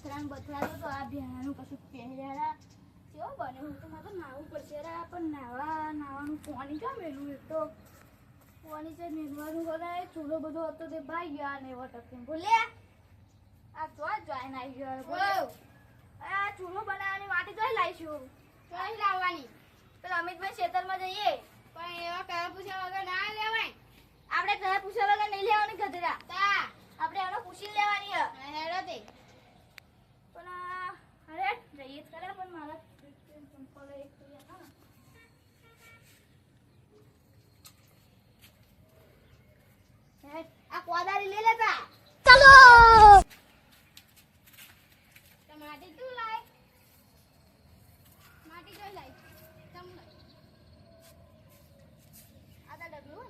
પથરાન બથરા તો આ ભેણાનું કશું પહેર્યા કેવો બને હું તો મારે તો નાવું પડશે રા પણ નાવાનું પાણી ક્યાં મેલું એક તો પાણી છે મેલવાનું બોલાય ચૂલો બધો હતો તે ભાઈ ગયા ને એવો ટકે બોલે આ તો જોઈને આવી ગયો બોલો આ ચૂલો બનાવવાની વાટી જોઈ લાવીશું જોઈ લાવવાની તો અમિતભાઈ ખેતરમાં જઈએ પણ એવા કયા પૂછ્યા વગર ના લેવાય આપણે કયા પૂછ્યા વગર નહીં લેવાની ગધેડા તા આપણે એનો પૂછી લેવાની હેડો તે પણ અરે જઈએ ખરા પણ મારા ચંપલ એક તો હતા ને આ કોદારી લઈ લેતા ચાલો માટી તું લાય માટી જોઈ લાય તમ આદા ડબલું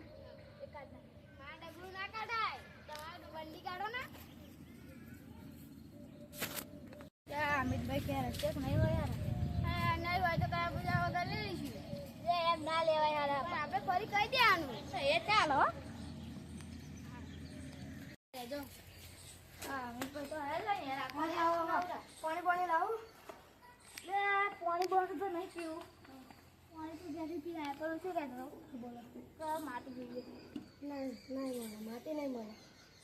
એક કાઢ ના ડબલું ના કાઢાય તમારે બંડી કાઢો ને અમિતભાઈ ક્યાં રસ્તે નહીં હોય યાર હા નહીં હોય તો કયા પૂજા વગર લઈ લઈશું એમ ના લેવાય યાર પણ આપણે ફરી કહી દેવાનું એ ચાલો જો હા અમિતભાઈ તો હાલ ને યાર પાણી લાવું લે પાણી બોલ તો નહીં પીવું પાણી તો જ્યાંથી પીવાય પણ શું કહેતો બોલો તો માટી જોઈએ નહીં મળે માટી નહીં મળે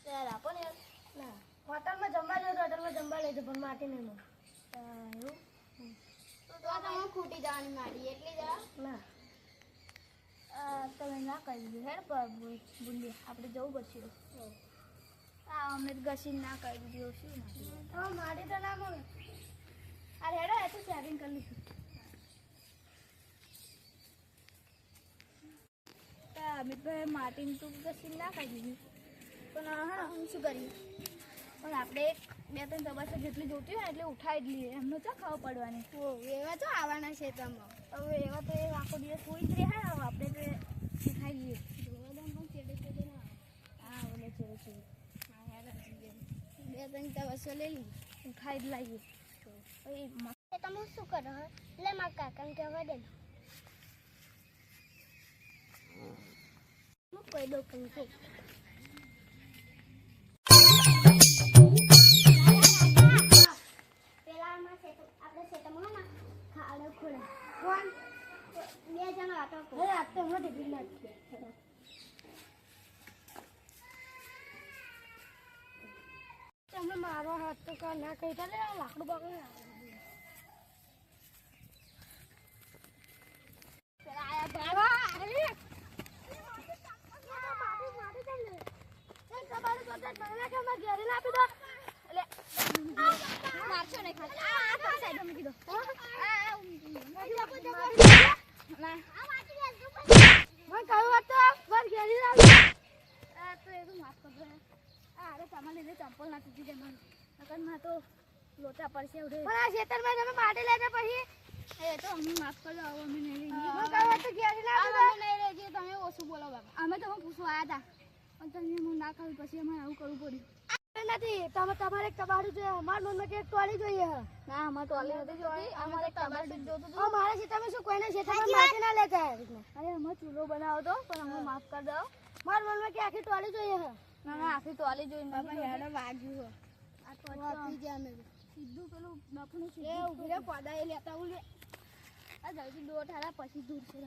ત્યારે આપો ને યાર ના હોટલમાં જમવા લેજો હોટલમાં જમવા લેજો પણ માટી નહીં મળે એવું તો તમે ખૂટી જવાની માટી એટલી જ ના તમે ના કરી દીધું હેડ બુંદી આપણે જવું પડશે અમે ઘસીને ના કરી દીધું શું ના માટી તો ના મળે અરે હેડો એ તો સેટિંગ કરી લઈશું અમિતભાઈ માટીને તું ઘસીને ના કરી દીધું પણ હા હું શું કરીએ પણ આપણે બે ત્રણ તબાસા જેટલી જોતી હોય એટલે ઉઠાવી જ લઈએ એમનો ચા ખાવા પડવાની એવા તો આવવાના છે તમે હવે એવા તો એ આખો દિવસ હોઈ જ રહ્યા હવે આપણે તો ઉઠાવી લઈએ જોવા દો પણ ચેડે ના હા બોલે ચેડે બે ત્રણ તબાસો લઈ લઈએ ઉઠાવી જ લાવીએ તો તમે શું કરો એટલે મારા કાકાને કહેવા દે હું કોઈ દો કંઈ મારો હાથ તો કા ના કહી લે લાકડું બગડે મારશો નહીં ખાલી મૂકી દો તમારે લીધે ચંપલ ના તૂટી જાય મારું તો લોચા પડશે એવું પણ આ ખેતરમાં તમે માટી લેજો પછી એ તો અમે માફ કરજો આવો અમે નહીં લઈએ તમે ઓછું બોલો બાબા અમે તો પૂછવા આવ્યા હતા પણ તમે હું ના ખાવી પછી અમારે આવું કરવું પડ્યું નથી તમારે કબાડું છે અમારા મનમાં કે ટોલી જોઈએ ના અમારે ટોલી નથી જોતી અમારે કબાડું જોતું હતું મારા ખેતરમાં શું કોઈને ખેતરમાં માટી ના લેતા અરે અમારે ચૂલો બનાવો તો પણ અમે માફ કરી દો મારા મનમાં કે આખી ટોલી જોઈએ ના ના આખી ટોલી જોઈએ બાબા યાર વાગ્યું આ તો આપી ગયા અમે સીધું પેલું બાપુનું છે એ ઉભી રે પોદા એ લેતા ઉલે આ જલ્દી દોઠ હારા પછી દૂર છે